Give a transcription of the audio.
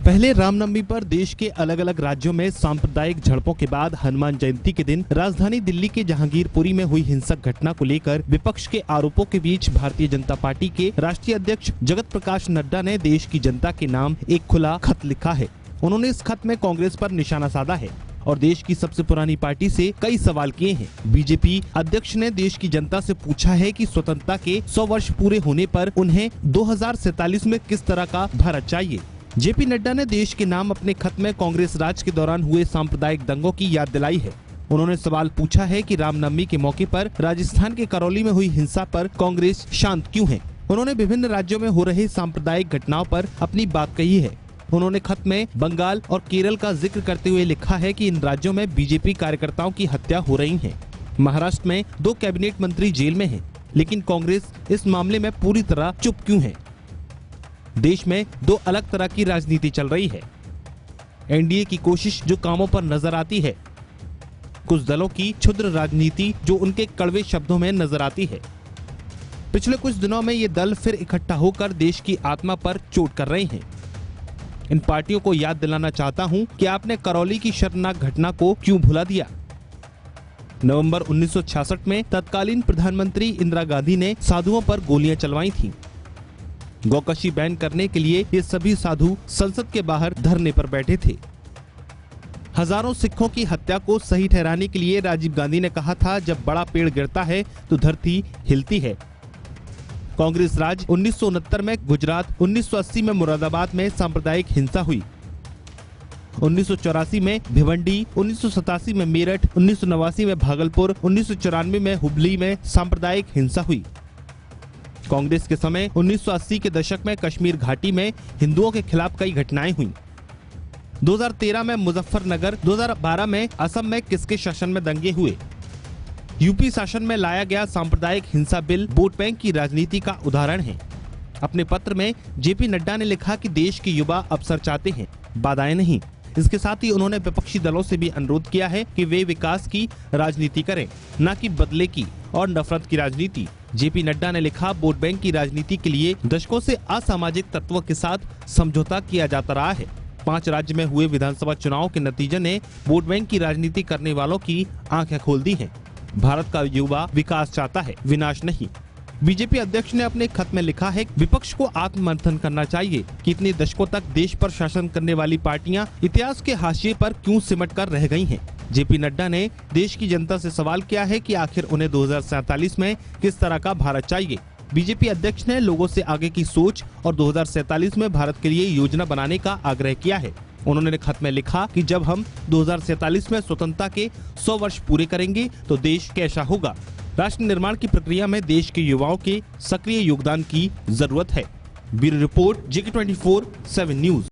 पहले रामनवमी पर देश के अलग अलग राज्यों में सांप्रदायिक झड़पों के बाद हनुमान जयंती के दिन राजधानी दिल्ली के जहांगीरपुरी में हुई हिंसक घटना को लेकर विपक्ष के आरोपों के बीच भारतीय जनता पार्टी के राष्ट्रीय अध्यक्ष जगत प्रकाश नड्डा ने देश की जनता के नाम एक खुला खत लिखा है। उन्होंने इस खत में कांग्रेस पर निशाना साधा है और देश की सबसे पुरानी पार्टी से कई सवाल किए हैं। बीजेपी अध्यक्ष ने देश की जनता से पूछा है कि स्वतंत्रता के 100 वर्ष पूरे होने पर उन्हें 2047 में किस तरह का भारत चाहिए। जेपी नड्डा ने देश के नाम अपने खत में कांग्रेस राज के दौरान हुए सांप्रदायिक दंगों की याद दिलाई है। उन्होंने सवाल पूछा है कि रामनवमी के मौके पर राजस्थान के करौली में हुई हिंसा पर कांग्रेस शांत क्यों है। उन्होंने विभिन्न राज्यों में हो रही सांप्रदायिक घटनाओं पर अपनी बात कही है। उन्होंने खत में बंगाल और केरल का जिक्र करते हुए लिखा है कि इन राज्यों में बीजेपी कार्यकर्ताओं की हत्या हो रही है। महाराष्ट्र में 2 कैबिनेट मंत्री जेल में हैं, लेकिन कांग्रेस इस मामले में पूरी तरह चुप क्यों है। देश में 2 अलग तरह की राजनीति चल रही है। एनडीए की कोशिश जो कामों पर नजर आती है, कुछ दलों की क्षुद्र राजनीति जो उनके कड़वे शब्दों में नजर आती है। पिछले कुछ दिनों में ये दल फिर इकट्ठा होकर देश की आत्मा पर चोट कर रहे हैं। इन पार्टियों को याद दिलाना चाहता हूं कि आपने करौली की शर्मनाक घटना को क्यों भुला दिया। नवंबर 1966 में तत्कालीन प्रधानमंत्री इंदिरा गांधी ने साधुओं पर गोलियां चलवाई थीं। गौकशी बैन करने के लिए ये सभी साधु संसद के बाहर धरने पर बैठे थे। हजारों सिखों की हत्या को सही ठहराने के लिए राजीव गांधी ने कहा था, जब बड़ा पेड़ गिरता है तो धरती हिलती है। कांग्रेस राज 1969 में गुजरात, 1980 में मुरादाबाद में सांप्रदायिक हिंसा हुई, 1984 में भिवंडी, 1987 में मेरठ, 1989 में भागलपुर, 1994 में हुबली में सांप्रदायिक हिंसा हुई। कांग्रेस के समय 1980 के दशक में कश्मीर घाटी में हिंदुओं के खिलाफ कई घटनाएं हुई। 2013 में मुजफ्फरनगर, 2012 में असम में किसके शासन में दंगे हुए। यूपी शासन में लाया गया सांप्रदायिक हिंसा बिल वोट बैंक की राजनीति का उदाहरण है। अपने पत्र में जेपी नड्डा ने लिखा कि देश के युवा अवसर चाहते हैं, बाधाएं नहीं। इसके साथ ही उन्होंने विपक्षी दलों से भी अनुरोध किया है कि वे विकास की राजनीति करें, न कि बदले की और नफरत की राजनीति। जेपी नड्डा ने लिखा, वोट बैंक की राजनीति के लिए दशकों से असामाजिक तत्वों के साथ समझौता किया जाता रहा है। 5 राज्य में हुए विधानसभा चुनाव के नतीजे ने वोट बैंक की राजनीति करने वालों की आंखें खोल दी हैं। भारत का युवा विकास चाहता है, विनाश नहीं। बीजेपी अध्यक्ष ने अपने खत में लिखा है, विपक्ष को आत्ममंथन करना चाहिए कि इतने दशकों तक देश पर शासन करने वाली पार्टियां इतिहास के हाशिए पर क्यों सिमट कर रह गई हैं। जेपी नड्डा ने देश की जनता से सवाल किया है कि आखिर उन्हें 2047 में किस तरह का भारत चाहिए। बीजेपी अध्यक्ष ने लोगों से आगे की सोच और 2047 में भारत के लिए योजना बनाने का आग्रह किया है। उन्होंने खत में लिखा कि जब हम 2047 में स्वतंत्रता के 100 वर्ष पूरे करेंगे तो देश कैसा होगा। राष्ट्र निर्माण की प्रक्रिया में देश के युवाओं के सक्रिय योगदान की जरूरत है। Bureau report, JK24/7 news.